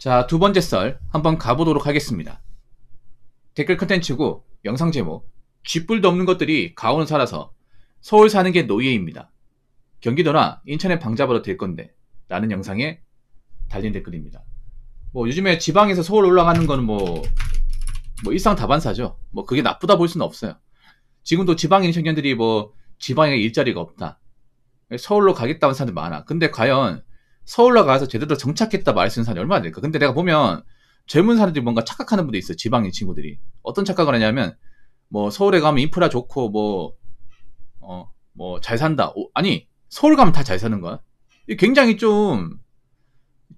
자, 두 번째 썰 한번 가보도록 하겠습니다. 댓글 컨텐츠고 영상 제목 쥐뿔도 없는 것들이 가오는 살아서 서울 사는 게 노예입니다. 경기도나 인천에 방 잡아도 될 건데 라는 영상에 달린 댓글입니다. 뭐 요즘에 지방에서 서울 올라가는 거는 뭐 일상다반사죠. 뭐 그게 나쁘다 볼 수는 없어요. 지금도 지방인 청년들이 뭐 지방에 일자리가 없다, 서울로 가겠다는 사람들 많아. 근데 과연 서울로 가서 제대로 정착했다 말할 수 있는 사람이 얼마나 될까? 근데 내가 보면 젊은 사람들이 뭔가 착각하는 분도 있어요. 지방인 친구들이. 어떤 착각을 하냐면 뭐 서울에 가면 인프라 좋고 뭐 잘 산다. 아니 서울 가면 다 잘 사는 거야? 굉장히 좀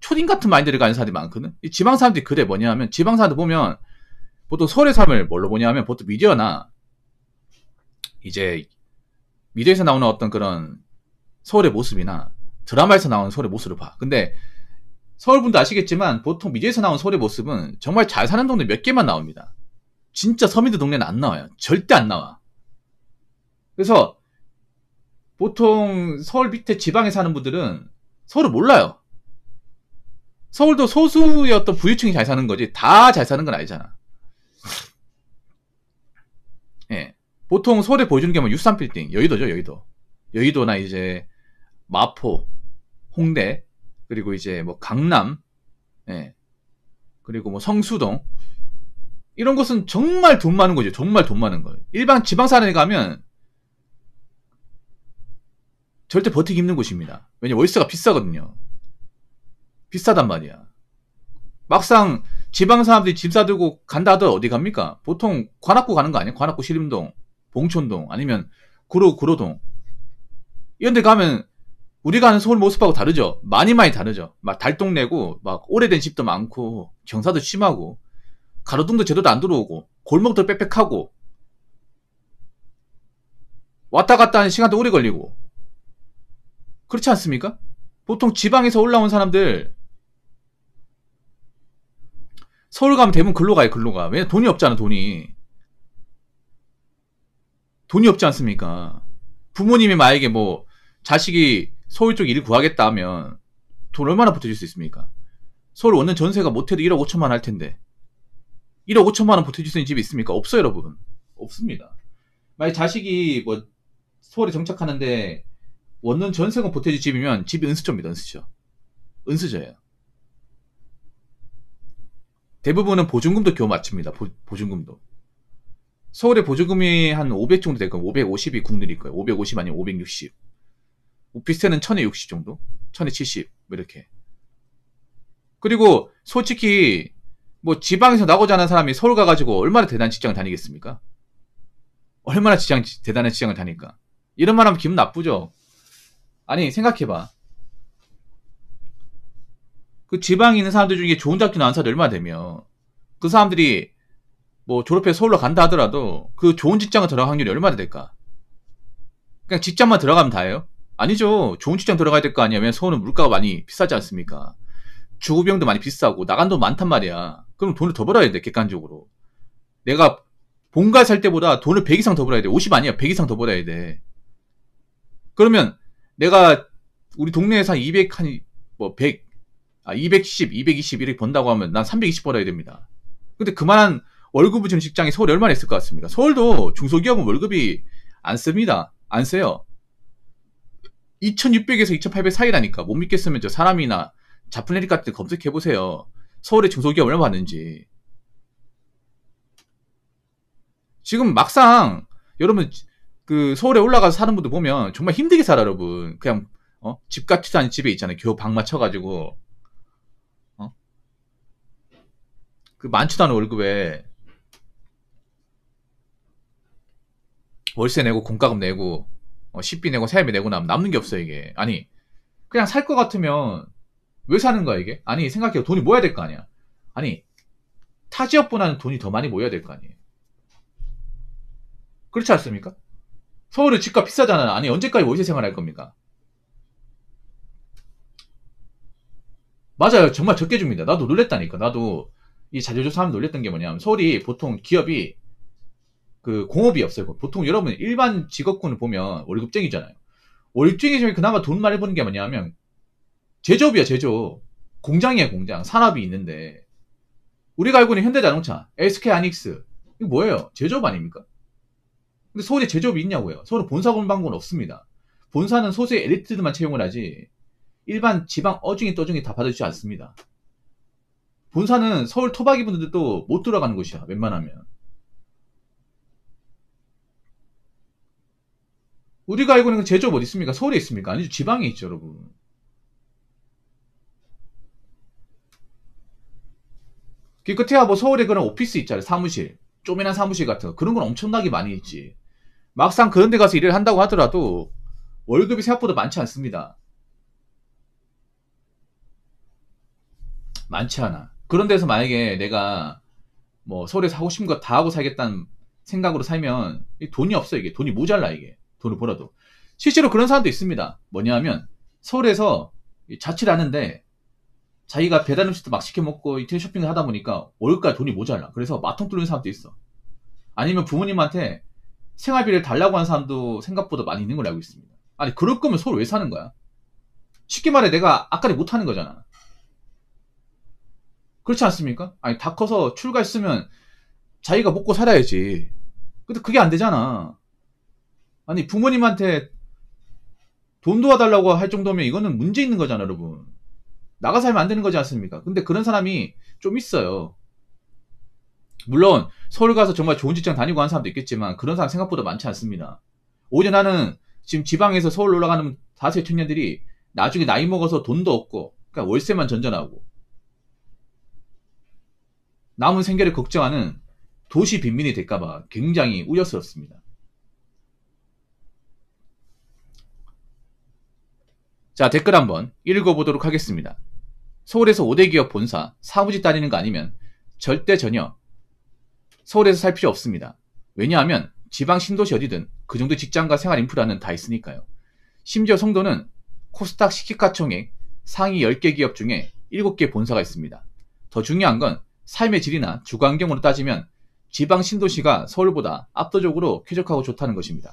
초딩 같은 마인드를 가진 사람들이 많거든. 이 지방 사람들이 그래. 뭐냐면 지방 사람들 보면 보통 서울의 삶을 뭘로 보냐면 보통 미디어나 이제 미디어에서 나오는 어떤 그런 서울의 모습이나 드라마에서 나오는 서울의 모습을 봐. 근데 서울분도 아시겠지만 보통 미디어에서 나오는 서울의 모습은 정말 잘 사는 동네 몇 개만 나옵니다. 진짜 서민들 동네는 안 나와요. 절대 안 나와. 그래서 보통 서울 밑에 지방에 사는 분들은 서울을 몰라요. 서울도 소수의 어떤 부유층이 잘 사는 거지 다 잘 사는 건 아니잖아. 예. 보통 서울에 보여주는 게 뭐 63빌딩, 여의도죠, 여의도. 여의도나 이제 마포, 홍대, 그리고 이제 뭐 강남, 예. 그리고 뭐 성수동, 이런 곳은 정말 돈 많은 거죠. 정말 돈 많은 거예요. 일반 지방 사는 데 가면 절대 버티기 힘든 곳입니다. 왜냐면 월세가 비싸거든요. 비싸단 말이야. 막상 지방 사람들이 짐 싸들고 간다 하더라도 어디 갑니까? 보통 관악구 가는 거 아니에요? 관악구 신림동, 봉촌동, 아니면 구로동. 이런 데 가면 우리가 아는 서울 모습하고 다르죠? 많이 다르죠? 막 달동네고, 막 오래된 집도 많고, 경사도 심하고, 가로등도 제대로 안 들어오고, 골목도 빽빽하고, 왔다 갔다 하는 시간도 오래 걸리고, 그렇지 않습니까? 보통 지방에서 올라온 사람들, 서울 가면 대부분 글로 가요, 글로 가. 왜냐면 돈이 없잖아, 돈이. 돈이 없지 않습니까? 부모님이 만약에 뭐, 자식이 서울 쪽 일 구하겠다 하면, 돈 얼마나 보태줄 수 있습니까? 서울 오는 전세가 못해도 1억 5천만 원 할 텐데, 1억 5천만 원 보태줄 수 있는 집이 있습니까? 없어요, 여러분. 없습니다. 만약 자식이 뭐, 서울에 정착하는데, 원룸 전세금 보태줄 집이면, 집이 은수저입니다, 은수저. 은수저예요. 대부분은 보증금도 겨우 맞춥니다. 보증금도. 서울의 보증금이 한 500 정도 될 거예요. 550이 국룰일 거예요. 550 아니면 560. 오피스텔은 1000에 60 정도? 1000에 70. 뭐 이렇게. 그리고 솔직히 뭐 지방에서 나고자 하는 사람이 서울 가가지고 얼마나 대단한 직장을 다니겠습니까? 얼마나 대단한 직장을 다닐까? 이런 말 하면 기분 나쁘죠? 아니 생각해봐. 그 지방에 있는 사람들 중에 좋은 대학교 나온 사람들이 얼마나 되며 그 사람들이 뭐 졸업해서 서울로 간다 하더라도 그 좋은 직장을 들어갈 확률이 얼마나 될까? 그냥 직장만 들어가면 다예요? 아니죠. 좋은 직장 들어가야 될 거 아니야. 왜냐면 서울은 물가가 많이 비싸지 않습니까? 주거비용도 많이 비싸고 나간 돈 많단 말이야. 그럼 돈을 더 벌어야 돼. 객관적으로. 내가 본가에 살 때보다 돈을 100 이상 더 벌어야 돼. 50 아니야. 100 이상 더 벌어야 돼. 그러면 내가 우리 동네에서 한 200, 뭐 100, 210, 220 이렇게 번다고 하면 난 320 벌어야 됩니다. 근데 그만한 월급을 주는 직장이 서울에 얼마나 있을 것 같습니까? 서울도 중소기업은 월급이 안 씁니다. 안 써요. 2600에서 2800 사이라니까. 못 믿겠으면 저 사람이나 자플네릭 같은 데 검색해보세요. 서울의 중소기업 얼마 받는지. 지금 막상 여러분 그 서울에 올라가서 사는 분들 보면 정말 힘들게 살아. 여러분 그냥 집 같지도 않은 집에 있잖아요. 겨우 방 맞춰가지고 그 많지도 않은 월급에 월세 내고 공과금 내고 식비 내고 세입비 내고 나면 남는 게 없어요. 이게 아니 그냥 살 것 같으면 왜 사는 거야 이게? 아니 생각해요. 돈이 모여야 될 거 아니야. 아니 타 지역보다는 돈이 더 많이 모여야 될 거 아니에요. 그렇지 않습니까? 서울은 집값 비싸잖아. 아니 언제까지 월세 생활할 겁니까? 맞아요. 정말 적게 줍니다. 나도 놀랬다니까. 나도 이 자료조사하면 놀랬던 게 뭐냐면 서울이 보통 기업이 그 공업이 없어요. 보통 여러분 일반 직업군을 보면 월급쟁이잖아요. 월급쟁이 중에 그나마 돈 많이 버는 게 뭐냐면 제조업이야, 제조업. 공장이에요, 공장. 산업이 있는데. 우리가 알고 있는 현대자동차, SK하이닉스, 이거 뭐예요? 제조업 아닙니까? 근데 서울에 제조업이 있냐고요? 서울은 본사 공방은 없습니다. 본사는 소수의 엘리트들만 채용을 하지 일반 지방 어중이 떠중이 다 받아주지 않습니다. 본사는 서울 토박이 분들도 못 들어가는 곳이야, 웬만하면. 우리가 알고 있는 제조업 어디 있습니까? 서울에 있습니까? 아니죠, 지방에 있죠, 여러분. 끝에야 뭐 서울에 그런 오피스 있잖아요, 사무실. 쪼매난 사무실 같은 거. 그런 건 엄청나게 많이 있지. 막상 그런 데 가서 일을 한다고 하더라도 월급이 생각보다 많지 않습니다. 많지 않아. 그런 데서 만약에 내가 뭐 서울에서 하고 싶은 거 다 하고 살겠다는 생각으로 살면 돈이 없어, 이게. 돈이 모자라, 이게. 돈을 벌어도. 실제로 그런 사람도 있습니다. 뭐냐 하면 서울에서 자취를 하는데 자기가 배달 음식도 막 시켜 먹고 인터넷 쇼핑을 하다 보니까 월급과 돈이 모자라. 그래서 마통 뚫는 사람도 있어. 아니면 부모님한테 생활비를 달라고 하는 사람도 생각보다 많이 있는 걸 알고 있습니다. 아니, 그럴 거면 서울 왜 사는 거야? 쉽게 말해 내가 아까리 못하는 거잖아. 그렇지 않습니까? 아니, 다 커서 출가했으면 자기가 먹고 살아야지. 근데 그게 안 되잖아. 아니, 부모님한테 돈 도와달라고 할 정도면 이거는 문제 있는 거잖아, 여러분. 나가 살면 안 되는 거지 않습니까? 근데 그런 사람이 좀 있어요. 물론 서울 가서 정말 좋은 직장 다니고 하는 사람도 있겠지만 그런 사람 생각보다 많지 않습니다. 오히려 나는 지금 지방에서 서울 올라가는 다수의 청년들이 나중에 나이 먹어서 돈도 없고 그러니까 월세만 전전하고 남은 생계를 걱정하는 도시 빈민이 될까봐 굉장히 우려스럽습니다. 자, 댓글 한번 읽어보도록 하겠습니다. 서울에서 5대 기업 본사, 사무직 다니는 거 아니면 절대 전혀 서울에서 살 필요 없습니다. 왜냐하면 지방 신도시 어디든 그 정도 직장과 생활 인프라는 다 있으니까요. 심지어 송도는 코스닥 시키가총액 상위 10개 기업 중에 7개 본사가 있습니다. 더 중요한 건 삶의 질이나 주거 환경으로 따지면 지방 신도시가 서울보다 압도적으로 쾌적하고 좋다는 것입니다.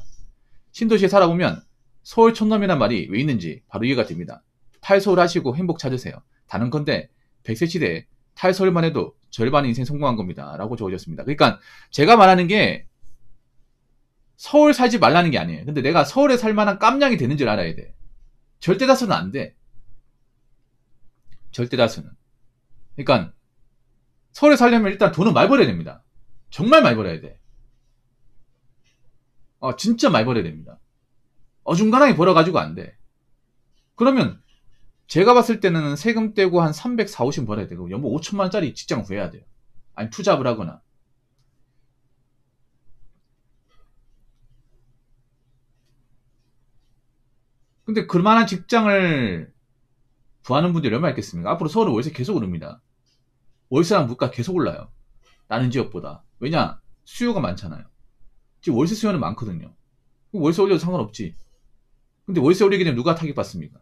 신도시에 살아보면 서울 촌놈이란 말이 왜 있는지 바로 이해가 됩니다. 탈서울 하시고 행복 찾으세요. 단언컨대 100세 시대에 탈서울만 해도 절반 인생 성공한 겁니다. 라고 적어졌습니다. 그러니까 제가 말하는 게 서울 살지 말라는 게 아니에요. 근데 내가 서울에 살 만한 깜냥이 되는 줄 알아야 돼. 절대 다수는 안 돼. 절대 다수는. 그러니까 서울에 살려면 일단 돈은 많이 벌어야 됩니다. 정말 많이 벌어야 돼. 진짜 많이 벌어야 됩니다. 어중간하게 벌어가지고 안 돼. 그러면 제가 봤을 때는 세금 떼고 한 340, 50 벌어야 되고 연봉 5천만 원짜리 직장을 구해야 돼요. 아니 투잡을 하거나. 근데 그만한 직장을 구하는 분들이 얼마나 있겠습니까? 앞으로 서울은 월세 계속 오릅니다. 월세랑 물가 계속 올라요. 다른 지역보다. 왜냐? 수요가 많잖아요. 지금 월세 수요는 많거든요. 월세 올려도 상관없지. 근데 월세 올리게 되면 누가 타격받습니까?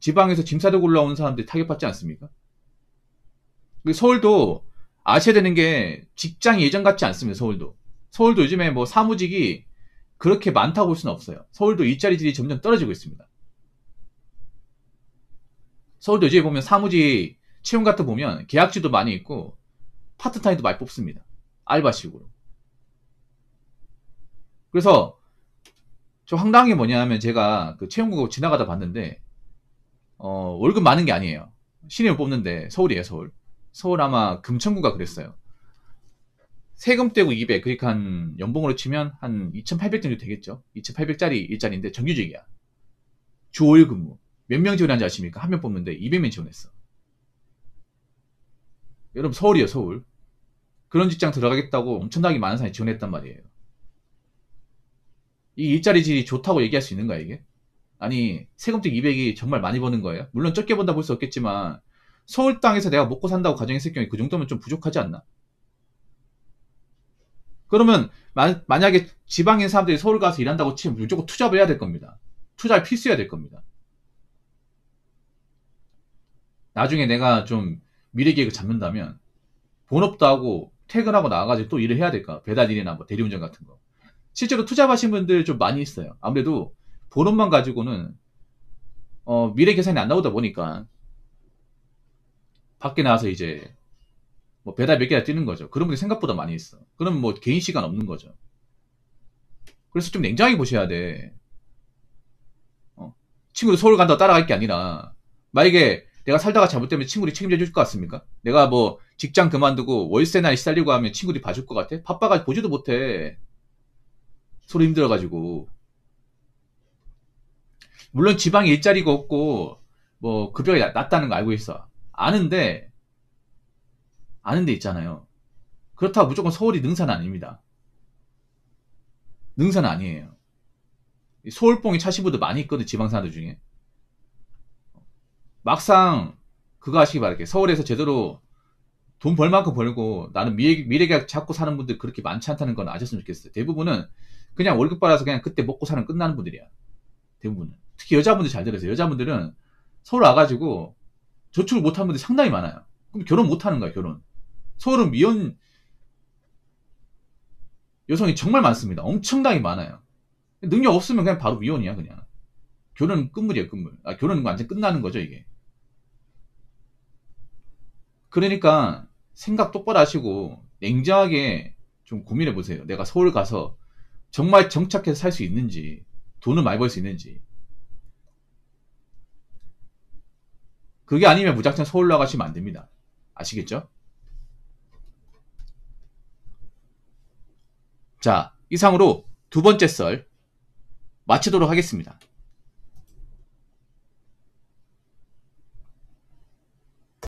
지방에서 짐 싸들고 올라오는 사람들이 타격받지 않습니까? 서울도 아셔야 되는 게 직장이 예전 같지 않습니다. 서울도 요즘에 뭐 사무직이 그렇게 많다고 볼 수는 없어요. 서울도 일자리질이 점점 떨어지고 있습니다. 서울도 요즘에 보면 사무직 채용 같은 거 보면 계약직도 많이 있고 파트타임도 많이 뽑습니다. 알바식으로. 그래서 좀 황당한 게 뭐냐면 제가 그 채용국을 지나가다 봤는데 월급 많은 게 아니에요. 신입을 뽑는데 서울이에요, 서울. 서울 아마 금천구가 그랬어요. 세금 떼고 200, 그러니까 한 연봉으로 치면 한 2,800 정도 되겠죠. 2,800짜리 일자리인데 정규직이야. 주 5일 근무. 몇 명 지원한지 아십니까? 한 명 뽑는데 200명 지원했어. 여러분 서울이에요, 서울. 그런 직장 들어가겠다고 엄청나게 많은 사람이 지원했단 말이에요. 이 일자리 질이 좋다고 얘기할 수 있는가, 이게? 아니, 세금떼기 200이 정말 많이 버는 거예요? 물론 적게 번다 볼 수 없겠지만 서울 땅에서 내가 먹고 산다고 가정했을 경우에 그 정도면 좀 부족하지 않나? 그러면 만약에 지방인 사람들이 서울 가서 일한다고 치면 무조건 투잡을 해야 될 겁니다. 투자를 필수해야 될 겁니다. 나중에 내가 좀 미래 계획을 잡는다면 본업도 하고 퇴근하고 나와가지고 또 일을 해야 될까? 배달일이나 뭐 대리운전 같은 거. 실제로 투잡하신 분들 좀 많이 있어요. 아무래도 본업만 가지고는 미래 계산이 안 나오다 보니까 밖에 나와서 이제 뭐 배달 몇 개나 뛰는 거죠. 그런 분이 생각보다 많이 있어. 그러면 뭐 개인 시간 없는 거죠. 그래서 좀 냉정하게 보셔야 돼. 친구도 서울 간다고 따라갈 게 아니라, 만약에 내가 살다가 잘못되면 친구들이 책임져 줄 것 같습니까? 내가 뭐 직장 그만두고 월세나 시달리고 하면 친구들이 봐줄 것 같아? 바빠가지고 보지도 못해. 서로 힘들어가지고. 물론 지방에 일자리가 없고 뭐 급여가 낮다는 거 알고 있어. 아는데 있잖아요. 그렇다고 무조건 서울이 능사는 아닙니다. 능사는 아니에요. 서울뽕이 차신 분들 많이 있거든, 지방 사람들 중에. 막상 그거 하시기 바랄게. 서울에서 제대로 돈 벌 만큼 벌고 나는 미래계약 잡고 사는 분들 그렇게 많지 않다는 건 아셨으면 좋겠어요. 대부분은 그냥 월급 받아서 그냥 그때 먹고 사는 끝나는 분들이야. 대부분은. 특히 여자분들 잘 들으세요. 여자분들은 서울 와가지고 저축을 못하는 분들이 상당히 많아요. 그럼 결혼 못하는 거야, 결혼. 서울은 미혼 여성이 정말 많습니다. 엄청나게 많아요. 능력 없으면 그냥 바로 미혼이야, 그냥. 결혼은 끝물이에요, 끝물. 결혼은 완전 끝나는 거죠, 이게. 그러니까 생각 똑바로 하시고 냉정하게 좀 고민해 보세요. 내가 서울 가서 정말 정착해서 살 수 있는지, 돈을 많이 벌 수 있는지. 그게 아니면 무작정 서울 나가시면 안 됩니다. 아시겠죠? 자, 이상으로 두 번째 썰 마치도록 하겠습니다.